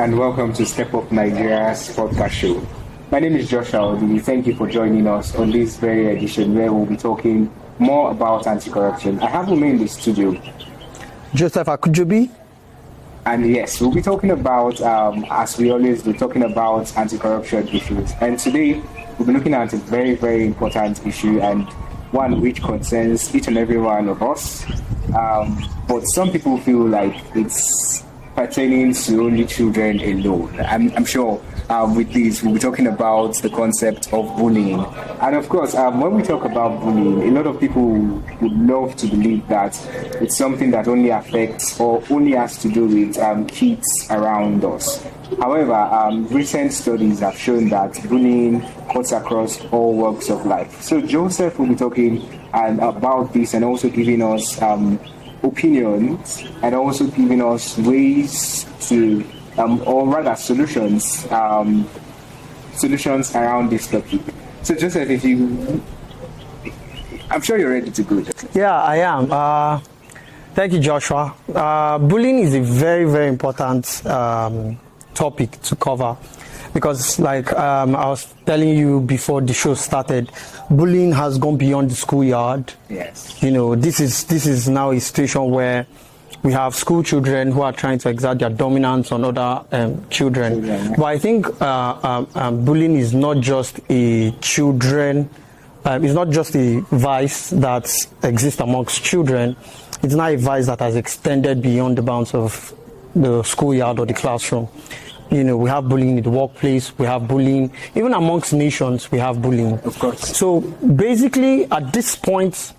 and welcome to Step Up Nigeria's podcast show. My name is Joshua Odi. Thank you for joining us on this very edition where we'll be talking more about anti-corruption. I have with me in the studio Joseph Akujobi. And yes, we'll be talking about, as we always do, talking about anti-corruption issues. And today, we'll be looking at a very, very important issue and one which concerns each and every one of us. But some people feel like it's pertaining to only children alone. I'm sure with this, we'll be talking about the concept of bullying. And of course, when we talk about bullying, a lot of people would love to believe that it's something that only affects or only has to do with kids around us. However, recent studies have shown that bullying cuts across all walks of life. So Joseph will be talking about this and also giving us opinions and also giving us ways to, or rather solutions around this topic. So Joseph, I'm sure you're ready to go. Yeah, I am. Thank you, Joshua. Bullying is a very, very important topic to cover because, like I was telling you before the show started, bullying has gone beyond the schoolyard. Yes. You know, this is now a situation where we have school children who are trying to exert their dominance on other children. But I think bullying is not just a children. It's not just a vice that exists amongst children. It's not a vice that has extended beyond the bounds of the schoolyard or the classroom. You know, we have bullying in the workplace, we have bullying, even amongst nations, we have bullying. Of course. So basically, at this point,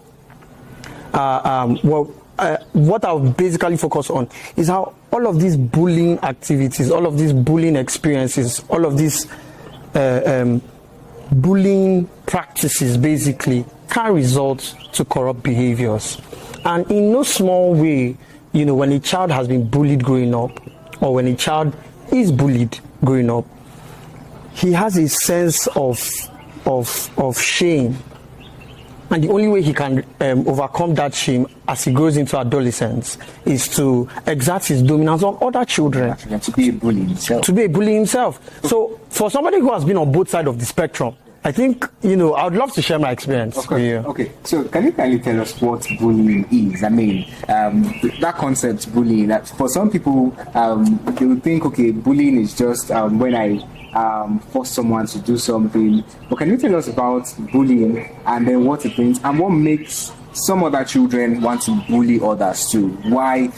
what I'll basically focus on is how all of these bullying activities, all of these bullying experiences, all of these bullying practices basically can result to corrupt behaviors. And in no small way, you know, when a child has been bullied growing up, or when a child is bullied growing up, he has a sense of shame. And the only way he can overcome that shame as he grows into adolescence is to exert his dominance on other children. To be a bully himself. To be a bully himself. So for somebody who has been on both sides of the spectrum, I think, you know, I would love to share my experience with you. Okay, so can you kindly tell us what bullying is? I mean, that concept, bullying, that for some people, they would think, okay, bullying is just when I force someone to do something. But can you tell us about bullying and then what it means and what makes some other children want to bully others too? Why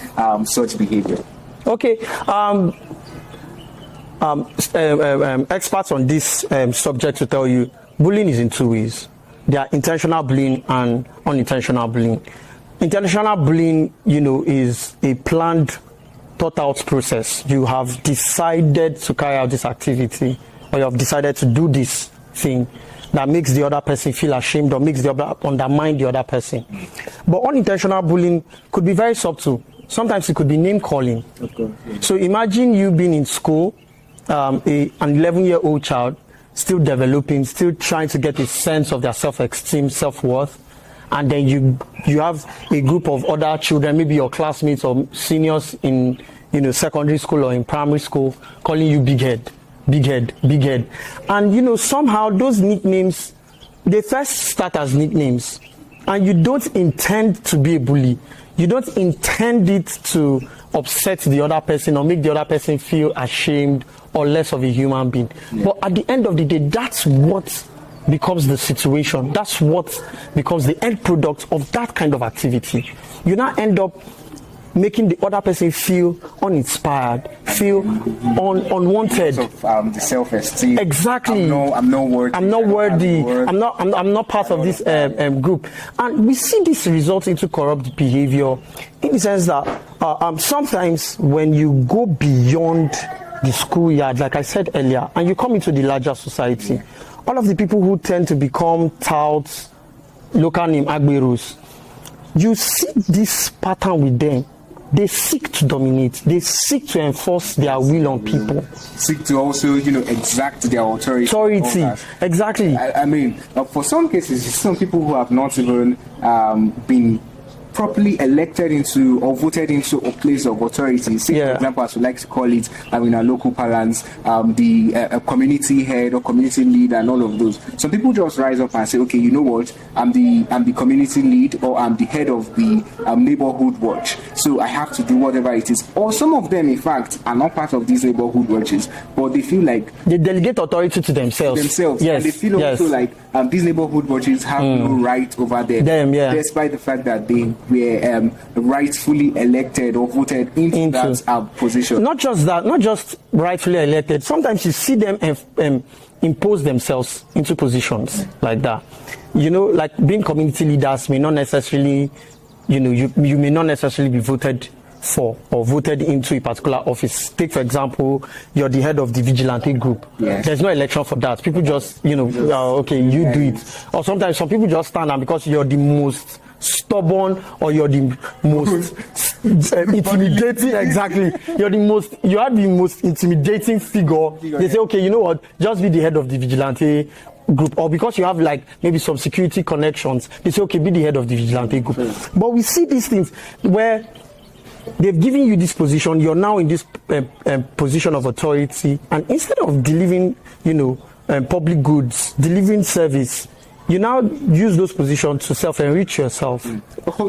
such behavior? Okay. Experts on this subject to tell you bullying is in two ways. There are intentional bullying and unintentional bullying. Intentional bullying, you know, is a planned, thought out process. You have decided to carry out this activity, or you have decided to do this thing that makes the other person feel ashamed or makes the other undermine the other person. But unintentional bullying could be very subtle. Sometimes it could be name calling. Okay. So imagine you being in school, an 11-year-old child, still developing, still trying to get a sense of their self-esteem, self-worth, and then you have a group of other children, maybe your classmates or seniors in, you know, secondary school or in primary school, calling you big head, big head, big head. And you know, somehow those nicknames, they first start as nicknames, and you don't intend to be a bully. You don't intend it to upset the other person or make the other person feel ashamed or less of a human being. Yeah. But at the end of the day, that's what becomes the situation. That's what becomes the end product of that kind of activity. You now end up making the other person feel uninspired, feel unwanted. Of the self-esteem. Exactly. I'm not worthy. I'm not worthy. I'm not part of this group. And we see this result into corrupt behavior in the sense that sometimes when you go beyond the schoolyard, like I said earlier, and you come into the larger society, all of the people who tend to become touts, local name agberos, you see this pattern with them. They seek to dominate. They seek to enforce their will on people. Seek to also, you know, exact their authority. Exactly. I mean, for some cases, some people who have not even been properly elected into or voted into a place of authority. Say, for example, as we like to call it, in our local parlance, the community head or community lead and all of those. Some people just rise up and say, okay, you know what, I'm the community lead, or I'm the head of the neighborhood watch, so I have to do whatever it is. Or some of them, in fact, are not part of these neighborhood watches, but they feel like they delegate authority to themselves. Yes, and they feel also like these neighborhood watches have no right over them, despite the fact that they were rightfully elected or voted into that position. Not just that, not just rightfully elected. Sometimes you see them impose themselves into positions like that. You know, like being community leaders may not necessarily, you know, you may not necessarily be voted for or voted into a particular office. Take, for example, you're the head of the vigilante group. There's no election for that. People just, you know, okay, you do it. Or sometimes some people just stand, and because you're the most stubborn or you're the most intimidating, you are the most intimidating figure, they say, okay, you know what, just be the head of the vigilante group. Or because you have like maybe some security connections, they say, okay, be the head of the vigilante group. But we see these things where they've given you this position, you're now in this position of authority, and instead of delivering, you know, public goods, delivering service, you now use those positions to self-enrich yourself.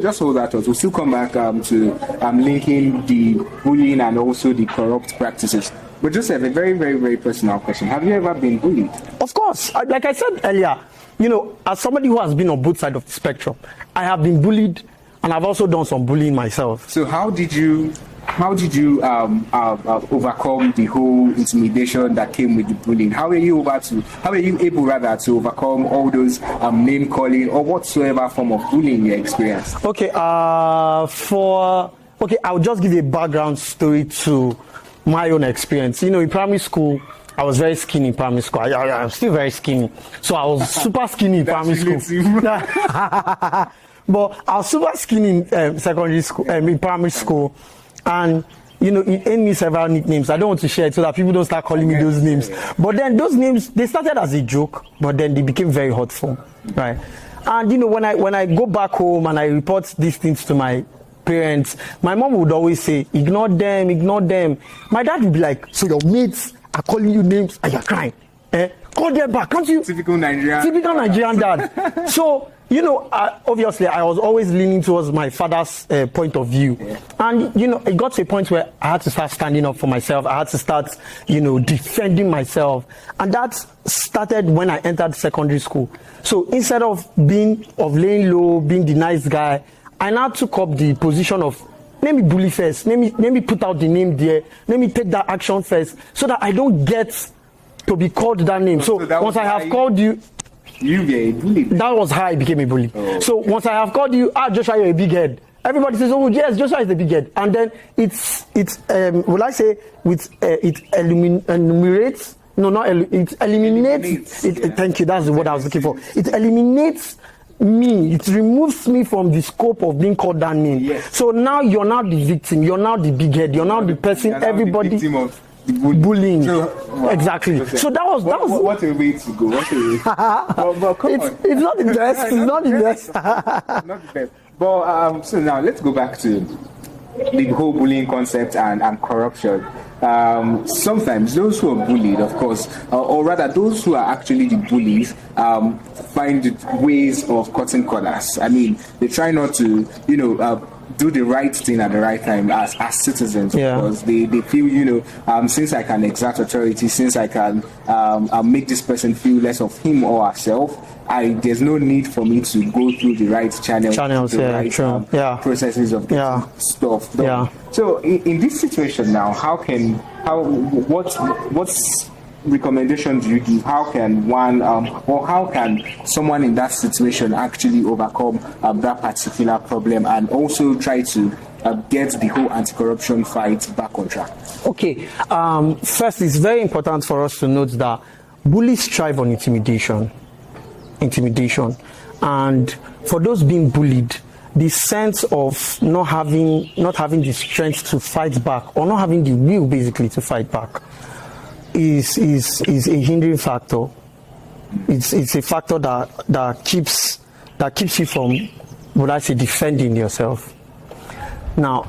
Just hold that thought. We'll still come back to linking the bullying and also the corrupt practices. But just have a very, very, very personal question. Have you ever been bullied? Of course. Like I said earlier, you know, as somebody who has been on both sides of the spectrum, I have been bullied, and I've also done some bullying myself. So how did you overcome the whole intimidation that came with the bullying? How were you able to overcome all those name calling or whatsoever form of bullying you experienced? Okay, I'll just give you a background story to my own experience. You know, in primary school, I was very skinny in primary school. I'm still very skinny. So I was super skinny in primary school. But I was super skinny in secondary school, in primary school. And, you know, it earned me several nicknames. I don't want to share it so that people don't start calling me those names. But then those names, they started as a joke, but then they became very hurtful, right? And, you know, when I go back home and I report these things to my parents, my mom would always say, ignore them, ignore them. My dad would be like, so your mates are calling you names and you're crying. Call them back, can't you? Typical Nigerian dad. So, you know, obviously I was always leaning towards my father's point of view. And, you know, it got to a point where I had to start standing up for myself. I had to start, you know, defending myself. And that started when I entered secondary school. So instead of laying low, being the nice guy, I now took up the position of, let me bully first, let me put out the name there, let me take that action first, so that I don't get to be called that name. So once I have called you, you get a bully. That was how I became a bully. So once I have called you, Joshua, you're a big head. Everybody says, oh yes, Joshua is the big head. And then it eliminates. Thank you, that's the word I was looking for. It eliminates me. It removes me from the scope of being called that name. Yes. So now you're now the victim. You're now the big head. You're now the person everybody. Bullying. So, exactly. Okay. So that was what a way to go. What a way. But come on. It's not the best. It's not the best. Not the best. But so now let's go back to the whole bullying concept and corruption. Sometimes those who are bullied, of course, or rather those who are actually the bullies, find ways of cutting corners. I mean, they try not to, you know, do the right thing at the right time as citizens, because they feel, you know, since I can exert authority, since I can make this person feel less of him or herself, there's no need for me to go through the right channels, the right processes of stuff. So in this situation now, what's recommendations do you give? How can one or how can someone in that situation actually overcome that particular problem and also try to get the whole anti-corruption fight back on track? Okay, first, it's very important for us to note that bullies thrive on intimidation, and for those being bullied, the sense of not having the strength to fight back, or not having the will basically to fight back, is a hindering factor. It's a factor that keeps you from would I say, defending yourself. Now,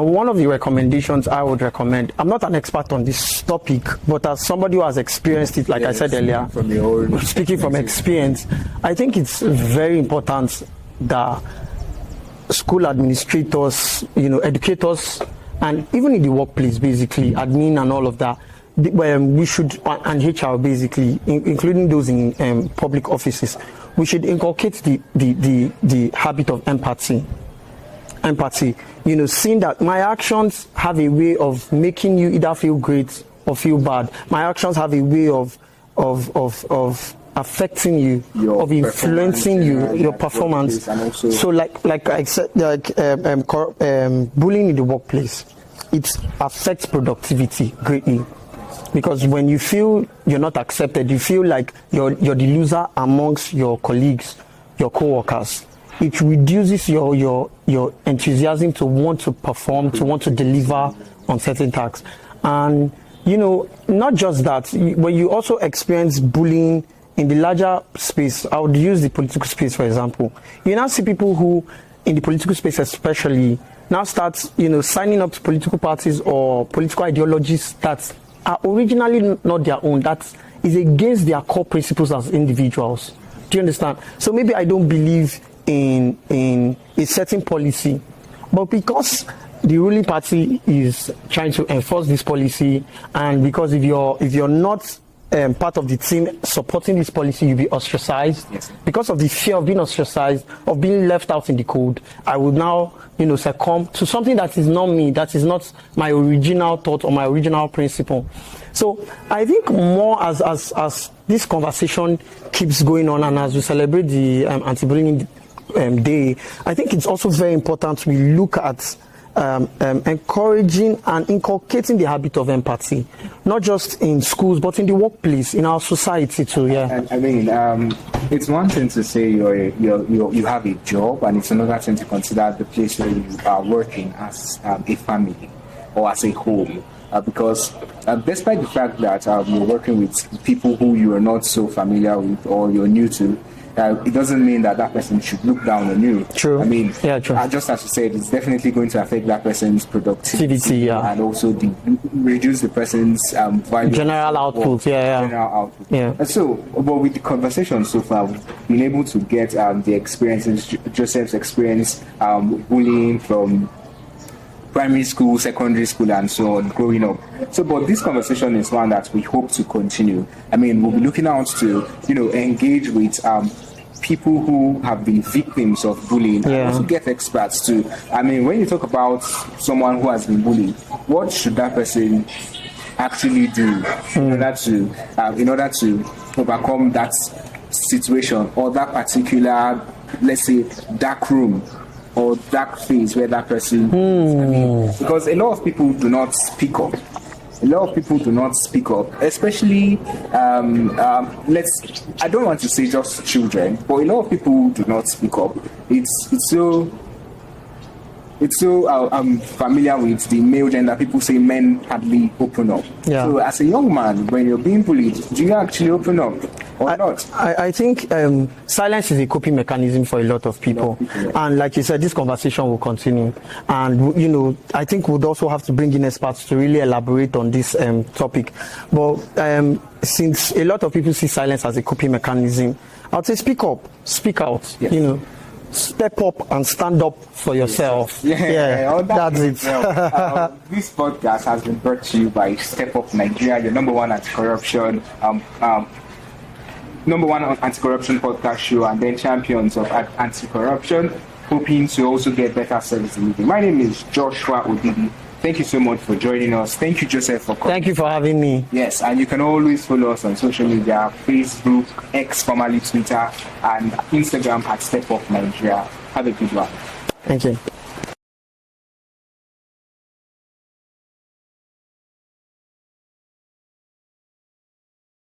one of the recommendations I would recommend, I'm not an expert on this topic, but as somebody who has experienced it, like I said earlier, speaking from experience, I think it's very important that school administrators, educators, and even in the workplace, basically, admin and all of that, we should, and HR basically, including those in public offices, we should inculcate the habit of empathy. Seeing that my actions have a way of making you either feel great or feel bad. My actions have a way of affecting you, of influencing you, your performance. So, like I said, bullying in the workplace, it affects productivity greatly. Because when you feel you're not accepted, you feel like you're the loser amongst your colleagues, your co-workers. It reduces your enthusiasm to want to perform, to want to deliver on certain tasks. And, not just that, when you also experience bullying in the larger space, I would use the political space, for example. You now see people who, in the political space especially, now start, signing up to political parties or political ideologies that are originally not their own, that is against their core principles as individuals. Do you understand? So maybe I don't believe in a certain policy, but because the ruling party is trying to enforce this policy, and because if you're not part of the team supporting this policy, you'll be ostracized. Yes. Because of the fear of being ostracized, of being left out in the cold, I would now succumb to something that is not me, that is not my original thought or my original principle. So I think more as this conversation keeps going on, and as we celebrate the anti-bullying day, I think it's also very important we look at encouraging and inculcating the habit of empathy, not just in schools but in the workplace, in our society too. Yeah. I mean, it's one thing to say you have a job, and it's another thing to consider the place where you are working as a family or as a whole. Because despite the fact that you're working with people who you are not so familiar with or you're new to, it doesn't mean that person should look down on you. True. I mean, yeah, true. Just as you said, it's definitely going to affect that person's productivity, yeah. and also reduce the person's value. General output, General output. Yeah. And so, but with the conversation so far, we've been able to get the experiences, Joseph's experience, bullying from primary school, secondary school, and so on, growing up. So, but this conversation is one that we hope to continue. I mean, we'll be looking out to, engage with people who have been victims of bullying, and also get experts too. I mean, when you talk about someone who has been bullied, what should that person actually do in order to overcome that situation or that particular, let's say, dark room or dark phase where that person is? I mean, because a lot of people do not speak up. Especially I don't want to say just children, but a lot of people do not speak up. It's so I'm familiar with the male gender. People say men hardly open up. Yeah. So as a young man, when you're being bullied, do you actually open up or not? I think silence is a coping mechanism for a lot of people. And like you said, this conversation will continue. And, I think we'd also have to bring in experts to really elaborate on this topic. But since a lot of people see silence as a coping mechanism, I would say speak up, speak out, Yes. Step up and stand up for yourself. That's it. This podcast has been brought to you by Step Up Nigeria, your number one anti-corruption podcast show, and then champions of anti-corruption, hoping to also get better service delivery. My name is Joshua Odidi. Thank you so much for joining us. Thank you, Joseph, for coming. Thank you for having me. Yes, and you can always follow us on social media, Facebook, X, formerly Twitter, and Instagram at Step Up Nigeria. Have a good one. Thank you.